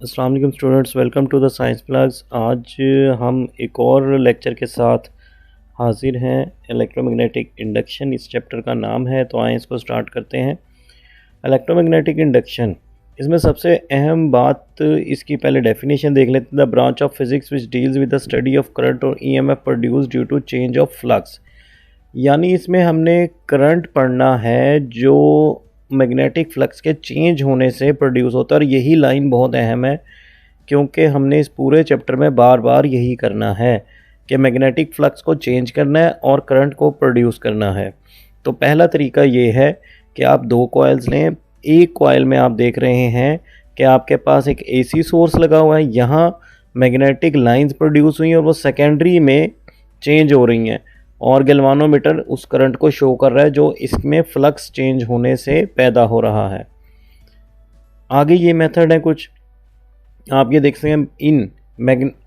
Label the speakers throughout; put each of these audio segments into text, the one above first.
Speaker 1: अस्सलाम वालेकुम students, welcome to the science plugs. आज हम एक और लेक्चर के साथ हाजिर हैं। इलेक्ट्रोमैग्नेटिक इंडक्शन इस चैप्टर का नाम है, तो आए इसको स्टार्ट करते हैं। इलेक्ट्रोमैग्नेटिक इंडक्शन, इसमें सबसे अहम बात इसकी पहले डेफिनेशन देख लेते हैं। The branch of physics which deals with the study of current और EMF produce due to change of flux. यानी इसमें हमने करंट पढ़ना है जो मैग्नेटिक फ्लक्स के चेंज होने से प्रोड्यूस होता है। और यही लाइन बहुत अहम है क्योंकि हमने इस पूरे चैप्टर में बार बार यही करना है कि मैग्नेटिक फ्लक्स को चेंज करना है और करंट को प्रोड्यूस करना है। तो पहला तरीका ये है कि आप दो कॉइल्स लें। एक कॉइल में आप देख रहे हैं कि आपके पास एक एसी सोर्स लगा हुआ है, यहाँ मैग्नेटिक लाइंस प्रोड्यूस हुई हैं और वो सेकेंडरी में चेंज हो रही हैं और गैल्वानोमीटर उस करंट को शो कर रहा है जो इसमें फ्लक्स चेंज होने से पैदा हो रहा है। आगे ये मेथड है कुछ, आप ये देख सकते हैं इन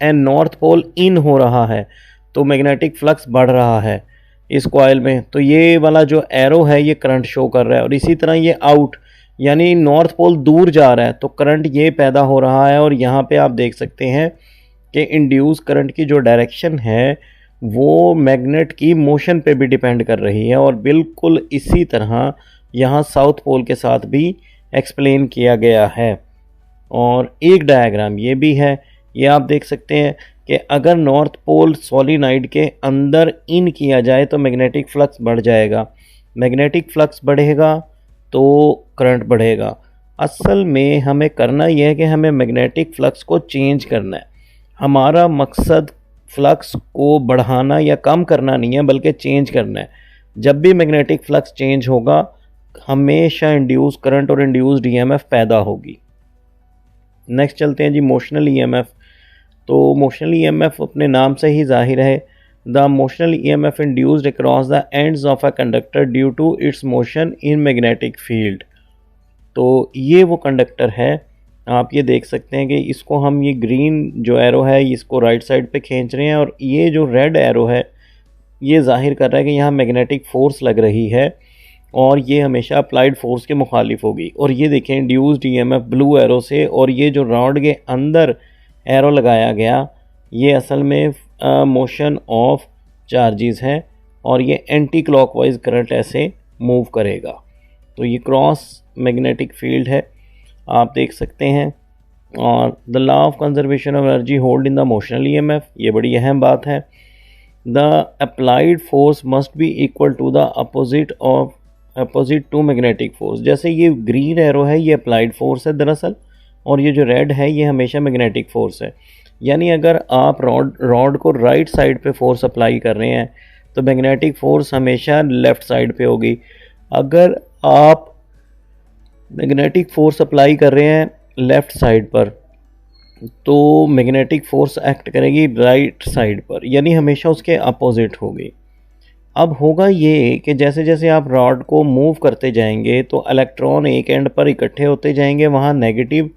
Speaker 1: एंड नॉर्थ पोल इन हो रहा है तो मैग्नेटिक फ्लक्स बढ़ रहा है इस कॉइल में, तो ये वाला जो एरो है ये करंट शो कर रहा है। और इसी तरह ये आउट यानी नॉर्थ पोल दूर जा रहा है तो करंट ये पैदा हो रहा है। और यहाँ पे आप देख सकते हैं कि इंड्यूस करंट की जो डायरेक्शन है वो मैग्नेट की मोशन पे भी डिपेंड कर रही है। और बिल्कुल इसी तरह यहाँ साउथ पोल के साथ भी एक्सप्लेन किया गया है। और एक डायग्राम ये भी है, ये आप देख सकते हैं कि अगर नॉर्थ पोल सोलिनॉइड के अंदर इन किया जाए तो मैग्नेटिक फ्लक्स बढ़ जाएगा। मैग्नेटिक फ्लक्स बढ़ेगा तो करंट बढ़ेगा। असल में हमें करना यह है कि हमें मैग्नेटिक फ्लक्स को चेंज करना है। हमारा मकसद फ्लक्स को बढ़ाना या कम करना नहीं है बल्कि चेंज करना है। जब भी मैग्नेटिक फ्लक्स चेंज होगा हमेशा इंड्यूस करंट और इंड्यूस्ड ईएमएफ पैदा होगी। नेक्स्ट चलते हैं जी, मोशनल ईएमएफ। तो मोशनल ईएमएफ अपने नाम से ही जाहिर है, the motional EMF induced across the ends of a conductor due to its motion in magnetic field. तो ये वो कंडक्टर है, आप ये देख सकते हैं कि इसको हम ये ग्रीन जो एरो है इसको राइट साइड पे खींच रहे हैं और ये जो रेड एरो है ये जाहिर कर रहा है कि यहाँ मैग्नेटिक फ़ोर्स लग रही है और ये हमेशा अप्लाइड फोर्स के मुखालिफ होगी। और ये देखें इंड्यूस्ड ईएमएफ ब्लू एरो से, और ये जो राउंड के अंदर एरो लगाया गया ये असल में मोशन ऑफ चार्जेस है और ये एंटी क्लॉकवाइज करंट ऐसे मूव करेगा। तो ये क्रॉस मैग्नेटिक फील्ड है, आप देख सकते हैं। और the law of conservation of energy hold in the motional EMF, ये बड़ी अहम बात है। The applied force must be equal to the opposite to magnetic force. जैसे ये ग्रीन एरो है ये अप्लाइड फोर्स है दरअसल, और ये जो रेड है ये हमेशा मैग्नेटिक फोर्स है। यानी अगर आप रॉड को राइट साइड पे फोर्स अप्लाई कर रहे हैं तो मैग्नेटिक फोर्स हमेशा लेफ़्ट साइड पे होगी। अगर आप मैग्नेटिक फोर्स अप्लाई कर रहे हैं लेफ़्ट साइड पर तो मैग्नेटिक फोर्स एक्ट करेगी राइट साइड पर, यानी हमेशा उसके अपोजिट होगी। अब होगा ये कि जैसे जैसे आप रॉड को मूव करते जाएंगे तो इलेक्ट्रॉन एक एंड पर इकट्ठे होते जाएंगे, वहाँ नेगेटिव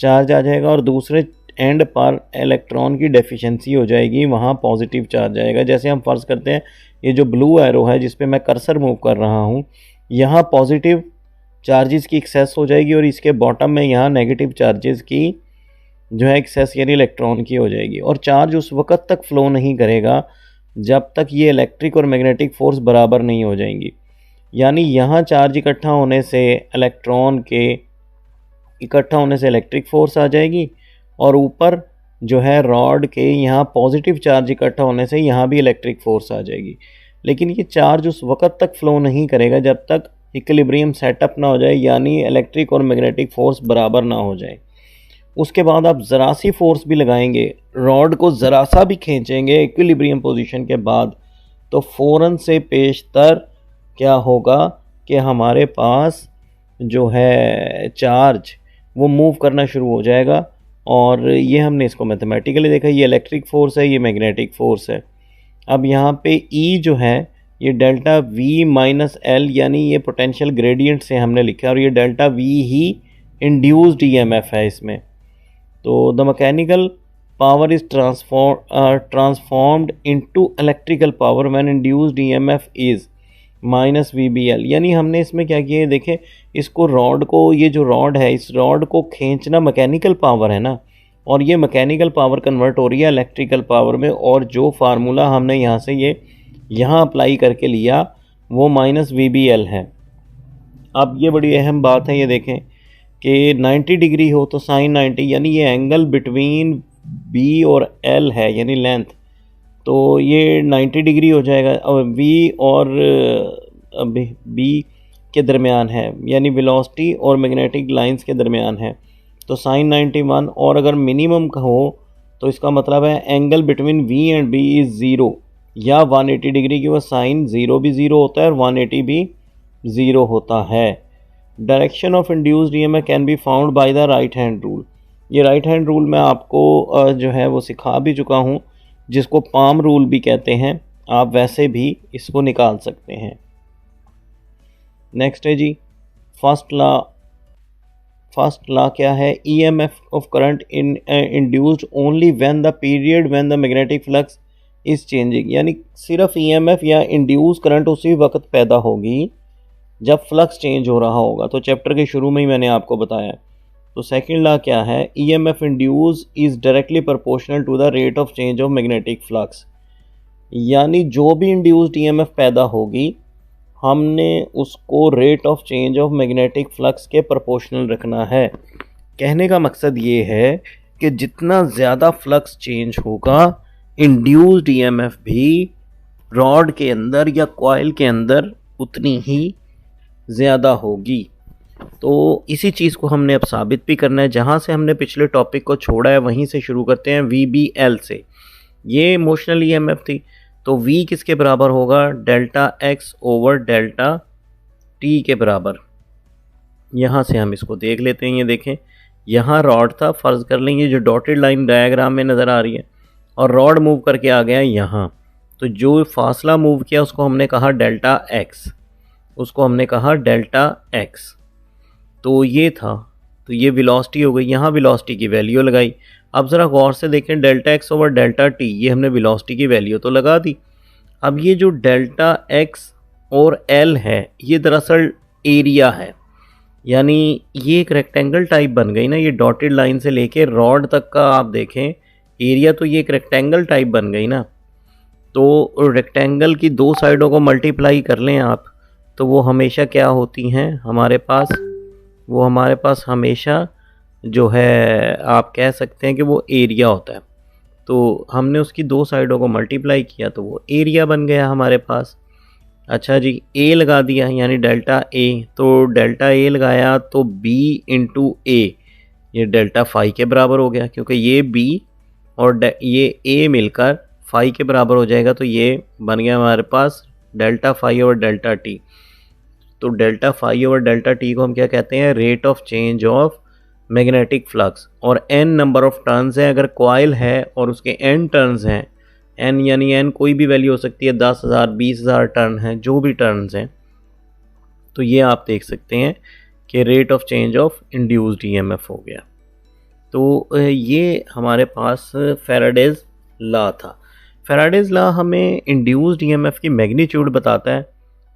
Speaker 1: चार्ज आ जाएगा, और दूसरे एंड पर इलेक्ट्रॉन की डेफिशिएंसी हो जाएगी, वहाँ पॉजिटिव चार्ज आएगा। जैसे हम फ़र्ज़ करते हैं ये जो ब्लू एरो है जिस पे मैं कर्सर मूव कर रहा हूँ, यहाँ पॉजिटिव चार्जेस की एक्सेस हो जाएगी और इसके बॉटम में यहाँ नेगेटिव चार्जेस की जो है एक्सेस यानी इलेक्ट्रॉन की हो जाएगी। और चार्ज उस वक़्त तक फ़्लो नहीं करेगा जब तक ये इलेक्ट्रिक और मैग्नेटिक फ़ोर्स बराबर नहीं हो जाएंगी। यानी यहाँ चार्ज इकट्ठा होने से इलेक्ट्रॉन के इकट्ठा होने से इलेक्ट्रिक फ़ोर्स आ जाएगी, और ऊपर जो है रॉड के यहाँ पॉजिटिव चार्ज इकट्ठा होने से यहाँ भी इलेक्ट्रिक फ़ोर्स आ जाएगी। लेकिन ये चार्ज उस वक़्त तक फ़्लो नहीं करेगा जब तक इक्विलिब्रियम सेटअप ना हो जाए, यानी इलेक्ट्रिक और मैग्नेटिक फ़ोर्स बराबर ना हो जाए। उसके बाद आप ज़रा सी फोर्स भी लगाएंगे, रॉड को ज़रा सा भी खींचेंगे इक्विलिब्रियम पोजीशन के बाद, तो फ़ौरन से पेशतर क्या होगा कि हमारे पास जो है चार्ज वो मूव करना शुरू हो जाएगा। और ये हमने इसको मैथमेटिकली देखा, ये इलेक्ट्रिक फ़ोर्स है, ये मैग्नेटिक फ़ोर्स है। अब यहाँ पे ई जो है ये डेल्टा वी माइनस एल यानी ये पोटेंशियल ग्रेडियंट से हमने लिखा, और ये डेल्टा वी ही इंड्यूस्ड ईएमएफ है इसमें। तो the mechanical power is transformed into electrical power when induced EMF is minus V B L. यानी हमने इसमें क्या किया है, देखें इसको रॉड को, ये जो रॉड है इस रॉड को खींचना मैकेनिकल पावर है ना, और ये मैकेनिकल पावर कन्वर्ट हो रही है इलेक्ट्रिकल पावर में, और जो फार्मूला हमने यहाँ से ये यहाँ अप्लाई करके लिया वो माइनस VBL है। अब ये बड़ी अहम बात है, ये देखें कि 90 डिग्री हो तो साइन 90, यानी ये एंगल बिटवीन B और L है यानी लेंथ, तो ये 90 डिग्री हो जाएगा। अब V और B के दरमियान है, यानी वेलोसिटी और मैग्नेटिक लाइंस के दरमियान है, तो साइन 91। और अगर मिनिमम का हो तो इसका मतलब है angle between V and B is zero या 180 डिग्री की, वह साइन ज़ीरो भी ज़ीरो होता है और 180 भी ज़ीरो होता है। Direction of induced EMF can be found by the right hand rule. ये राइट हैंड रूल मैं आपको जो है वो सिखा भी चुका हूँ, जिसको पाम रूल भी कहते हैं, आप वैसे भी इसको निकाल सकते हैं। नेक्स्ट है जी फर्स्ट लॉ। फर्स्ट लॉ क्या है? EMF of current induced only when the period when the magnetic flux is changing, यानी सिर्फ EMF या इंड्यूस करंट उसी वक्त पैदा होगी जब फ्लक्स चेंज हो रहा होगा। तो चैप्टर के शुरू में ही मैंने आपको बताया। तो सेकंड लॉ क्या है? EMF induce is directly proportional to the rate of change of magnetic flux, यानी जो भी इंड्यूस्ड EMF पैदा होगी हमने उसको rate of change of magnetic flux के प्रोपोर्शनल रखना है। कहने का मकसद ये है कि जितना ज़्यादा फ्लक्स चेंज होगा इंड्यूस्ड EMF भी रॉड के अंदर या कॉइल के अंदर उतनी ही ज़्यादा होगी। तो इसी चीज़ को हमने अब साबित भी करना है। जहाँ से हमने पिछले टॉपिक को छोड़ा है वहीं से शुरू करते हैं, VBL से। ये इमोशनल EMF थी, तो V किसके बराबर होगा? Delta X over delta T के बराबर। यहाँ से हम इसको देख लेते हैं। ये देखें, यहाँ रॉड था, फ़र्ज़ कर लें ये जो डॉटेड लाइन डायग्राम में नज़र आ रही है, और रॉड मूव करके आ गया यहाँ, तो जो फासला मूव किया उसको हमने कहा डेल्टा X, उसको हमने कहा डेल्टा X। तो ये था, तो ये वेलोसिटी हो गई। यहाँ वेलोसिटी की वैल्यू लगाई। अब ज़रा गौर से देखें, delta X over delta T, ये हमने वेलोसिटी की वैल्यू तो लगा दी। अब ये जो डेल्टा X और L है ये दरअसल एरिया है, यानी ये एक रेक्टेंगल टाइप बन गई ना। ये डॉटेड लाइन से लेके रॉड तक का आप देखें एरिया, तो ये एक रेक्टेंगल टाइप बन गई ना। तो रेक्टेंगल की दो साइडों को मल्टीप्लाई कर लें आप, तो वो हमेशा क्या होती हैं हमारे पास? वो हमारे पास हमेशा जो है आप कह सकते हैं कि वो एरिया होता है। तो हमने उसकी दो साइडों को मल्टीप्लाई किया तो वो एरिया बन गया हमारे पास। अच्छा जी, A लगा दिया यानी डेल्टा A, तो डेल्टा A लगाया तो B इंटू A, ये डेल्टा फाई के बराबर हो गया, क्योंकि ये B और ये A मिलकर फाई के बराबर हो जाएगा। तो ये बन गया हमारे पास डेल्टा फाई और डेल्टा T। तो delta phi over delta T को हम क्या कहते हैं? Rate of change of magnetic flux. और n नंबर ऑफ टर्न्स है, अगर कॉइल है और उसके n टर्न्स हैं, n यानी n कोई भी वैल्यू हो सकती है, 10,000 20,000 टर्न हैं, जो भी टर्न्स हैं, तो ये आप देख सकते हैं कि rate of change of induced EMF हो गया। तो ये हमारे पास फैराडेज लॉ था। फैराडेज लॉ हमें इंड्यूस्ड EMF की मैग्नीट्यूड बताता है,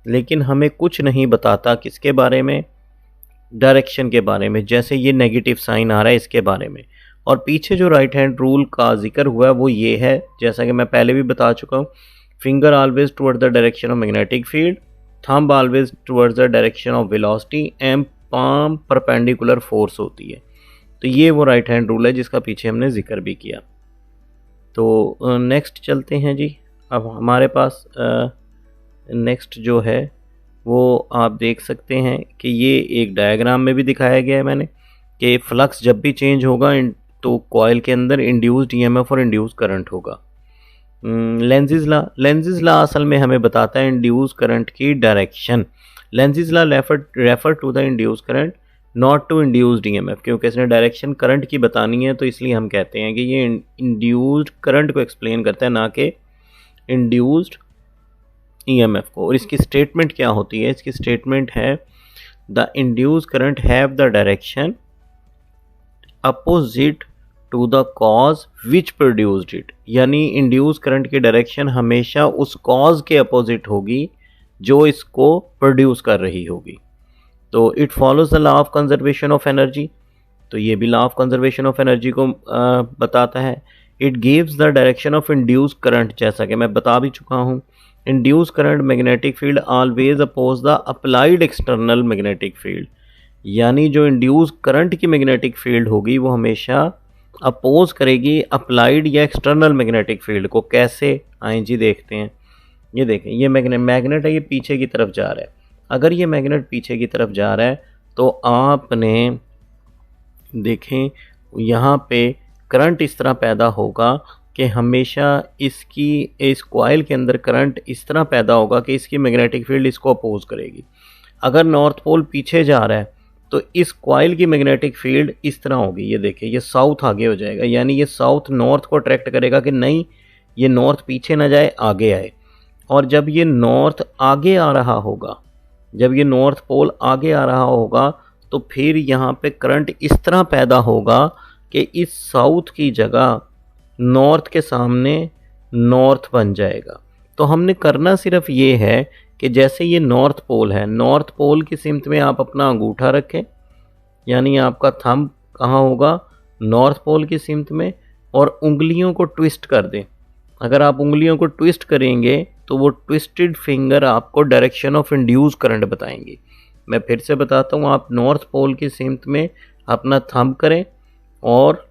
Speaker 1: लेकिन हमें कुछ नहीं बताता किसके बारे में? डायरेक्शन के बारे में। जैसे ये नेगेटिव साइन आ रहा है इसके बारे में। और पीछे जो राइट हैंड रूल का जिक्र हुआ है वो ये है, जैसा कि मैं पहले भी बता चुका हूँ, finger always toward the direction of magnetic field, thumb always towards the direction of velocity, and palm perpendicular force होती है। तो ये वो राइट हैंड रूल है जिसका पीछे हमने जिक्र भी किया। तो नेक्स्ट चलते हैं जी। अब हमारे पास नेक्स्ट जो है वो आप देख सकते हैं कि ये एक डायग्राम में भी दिखाया गया है मैंने, कि फ्लक्स जब भी चेंज होगा तो कॉइल के अंदर इंड्यूस्ड EMF और इंड्यूस करंट होगा। लेंज़ेस लॉ असल में हमें बताता है इंड्यूस करंट की direction. Lenz's law refer to the induce current not to induced EMF, क्योंकि इसने डायरेक्शन करंट की बतानी है, तो इसलिए हम कहते हैं कि ये इंड्यूस्ड करंट को एक्सप्लेन करता है, ना कि इंड्यूस्ड EMF को। और इसकी स्टेटमेंट क्या होती है? इसकी स्टेटमेंट है the induce current have the direction opposite to the cause which produced it, यानी इंड्यूस करंट की डायरेक्शन हमेशा उस कॉज के अपोजिट होगी जो इसको प्रोड्यूस कर रही होगी। तो it follows the law of conservation of energy, तो ये भी law of conservation of energy को बताता है। It gives the direction of induce current, जैसा कि मैं बता भी चुका हूँ। Induce current magnetic field always oppose the applied external magnetic field, यानी जो इंड्यूस करंट की मैग्नेटिक फील्ड होगी वो हमेशा अपोज करेगी अप्लाइड या एक्सटर्नल मैग्नेटिक फील्ड को। कैसे, आए जी देखते हैं। ये देखें, ये मैग्नेट है, ये पीछे की तरफ जा रहा है। अगर ये मैग्नेट पीछे की तरफ जा रहा है तो आपने देखें यहाँ पे करंट इस तरह पैदा होगा कि हमेशा इस कॉइल के अंदर करंट इस तरह पैदा होगा कि इसकी मैग्नेटिक फील्ड इसको अपोज करेगी। अगर नॉर्थ पोल पीछे जा रहा है तो इस कॉइल की मैग्नेटिक फील्ड इस तरह होगी। ये देखिए, ये साउथ आगे हो जाएगा, यानी ये साउथ नॉर्थ को अट्रैक्ट करेगा कि नहीं, ये नॉर्थ पीछे ना जाए, आगे आए। और जब ये नॉर्थ आगे आ रहा होगा, जब ये नॉर्थ पोल आगे आ रहा होगा, तो फिर यहाँ पे करंट इस तरह पैदा होगा कि इस साउथ की जगह नॉर्थ के सामने नॉर्थ बन जाएगा। तो हमने करना सिर्फ ये है कि जैसे ये नॉर्थ पोल है, नॉर्थ पोल की सिमत में आप अपना अंगूठा रखें, यानी आपका थंब कहाँ होगा, नॉर्थ पोल की सिमत में, और उंगलियों को ट्विस्ट कर दें। अगर आप उंगलियों को ट्विस्ट करेंगे तो वो ट्विस्टेड फिंगर आपको डायरेक्शन ऑफ इंड्यूस करंट बताएंगे। मैं फिर से बताता हूँ, आप नॉर्थ पोल की सिमत में अपना थंब करें और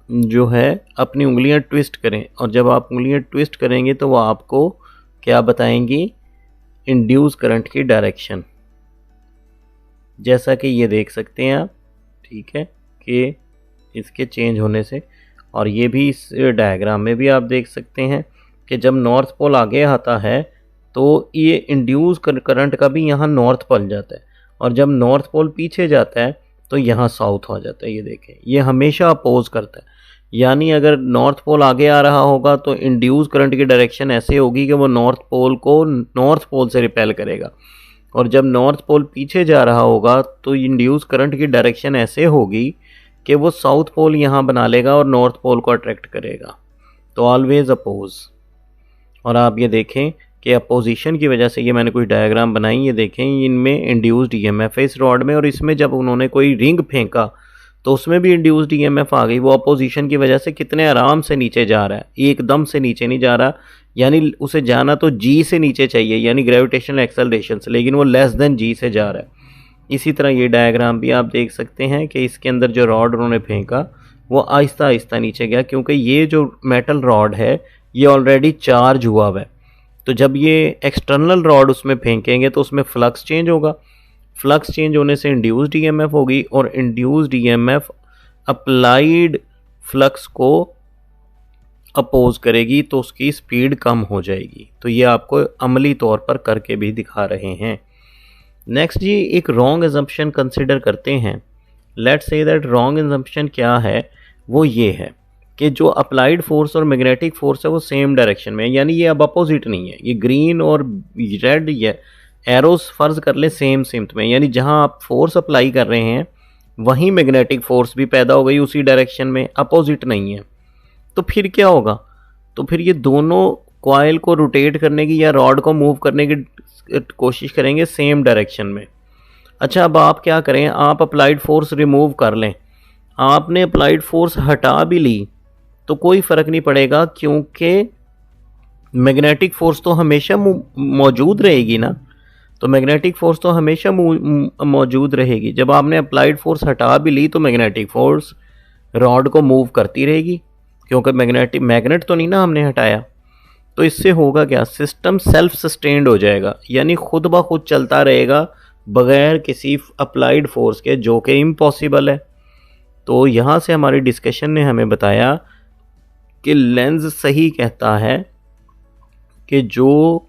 Speaker 1: जो है अपनी उंगलियां ट्विस्ट करें, और जब आप उंगलियां ट्विस्ट करेंगे तो वो आपको क्या बताएंगी, इंड्यूस करंट की डायरेक्शन, जैसा कि ये देख सकते हैं आप, ठीक है, कि इसके चेंज होने से। और ये भी इस डायग्राम में भी आप देख सकते हैं कि जब नॉर्थ पोल आगे आता है तो ये इंड्यूस करंट का भी यहाँ नॉर्थ पोल जाता है, और जब नॉर्थ पोल पीछे जाता है तो यहाँ साउथ हो जाता है। ये देखें, ये हमेशा अपोज करता है, यानी अगर नॉर्थ पोल आगे आ रहा होगा तो इंड्यूस करंट की डायरेक्शन ऐसे होगी कि वो नॉर्थ पोल को नॉर्थ पोल से रिपेल करेगा, और जब नॉर्थ पोल पीछे जा रहा होगा तो इंड्यूस करंट की डायरेक्शन ऐसे होगी कि वो साउथ पोल यहाँ बना लेगा और नॉर्थ पोल को अट्रैक्ट करेगा। तो ऑलवेज अपोज। और आप ये देखें कि अपोजिशन की वजह से, ये मैंने कुछ डायग्राम बनाई, ये देखें, इनमें इंड्यूस्ड ईएमएफ है इस रॉड में, और इसमें जब उन्होंने कोई रिंग फेंका तो उसमें भी इंड्यूस्ड ईएमएफ आ गई। वो अपोजिशन की वजह से कितने आराम से नीचे जा रहा है, एकदम से नीचे नहीं जा रहा, यानी उसे जाना तो जी से नीचे चाहिए, यानी ग्रेविटेशनल एक्सेलरेशन से, लेकिन वो लेस देन जी से जा रहा है। इसी तरह ये डायग्राम भी आप देख सकते हैं कि इसके अंदर जो रॉड उन्होंने फेंका वो आहिस्ता आहिस्ता नीचे गया, क्योंकि ये जो मेटल रॉड है ये ऑलरेडी चार्ज हुआ हुआ है। तो जब ये एक्सटर्नल रॉड उसमें फेंकेंगे तो उसमें फ्लक्स चेंज होगा, फ्लक्स चेंज होने से इंड्यूस्ड ईएमएफ होगी, और इंड्यूस्ड ईएमएफ अप्लाइड फ्लक्स को अपोज करेगी तो उसकी स्पीड कम हो जाएगी। तो ये आपको अमली तौर पर करके भी दिखा रहे हैं। नेक्स्ट जी, एक रॉन्ग एजम्पशन कंसिडर करते हैं। Let's say that wrong assumption क्या है, वो ये है कि जो अप्लाइड फोर्स और मैग्नेटिक फोर्स है वो सेम डायरेक्शन में है, यानी ये अब अपोजिट नहीं है। ये ग्रीन और रेड ये एरोस फर्ज कर ले सेम सिमत में, यानी जहां आप फोर्स अप्लाई कर रहे हैं वहीं मैग्नेटिक फोर्स भी पैदा हो गई उसी डायरेक्शन में, अपोजिट नहीं है। तो फिर क्या होगा, तो फिर ये दोनों कॉइल को रोटेट करने की या रॉड को मूव करने की कोशिश करेंगे सेम डायरेक्शन में। अच्छा, अब आप क्या करें, आप अप्लाइड फोर्स रिमूव कर लें। आपने अप्लाइड फोर्स हटा भी ली तो कोई फ़र्क नहीं पड़ेगा, क्योंकि मैग्नेटिक फोर्स तो हमेशा मौजूद रहेगी ना। तो मैग्नेटिक फोर्स तो हमेशा मौजूद रहेगी। जब आपने अप्लाइड फोर्स हटा भी ली तो मैग्नेटिक फोर्स रॉड को मूव करती रहेगी, क्योंकि मैग्नेट तो नहीं ना हमने हटाया। तो इससे होगा क्या, सिस्टम सेल्फ सस्टेन्ड हो जाएगा, यानी खुद ब खुद चलता रहेगा बगैर किसी अप्लाइड फोर्स के, जो कि इम्पॉसिबल है। तो यहाँ से हमारी डिस्कशन ने हमें बताया कि लेंज सही कहता है कि जो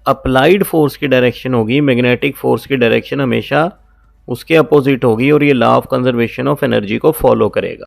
Speaker 1: अप्लाइड फोर्स की डायरेक्शन होगी, मैग्नेटिक फोर्स की डायरेक्शन हमेशा उसके अपोजिट होगी, और ये law of conservation of energy को फॉलो करेगा।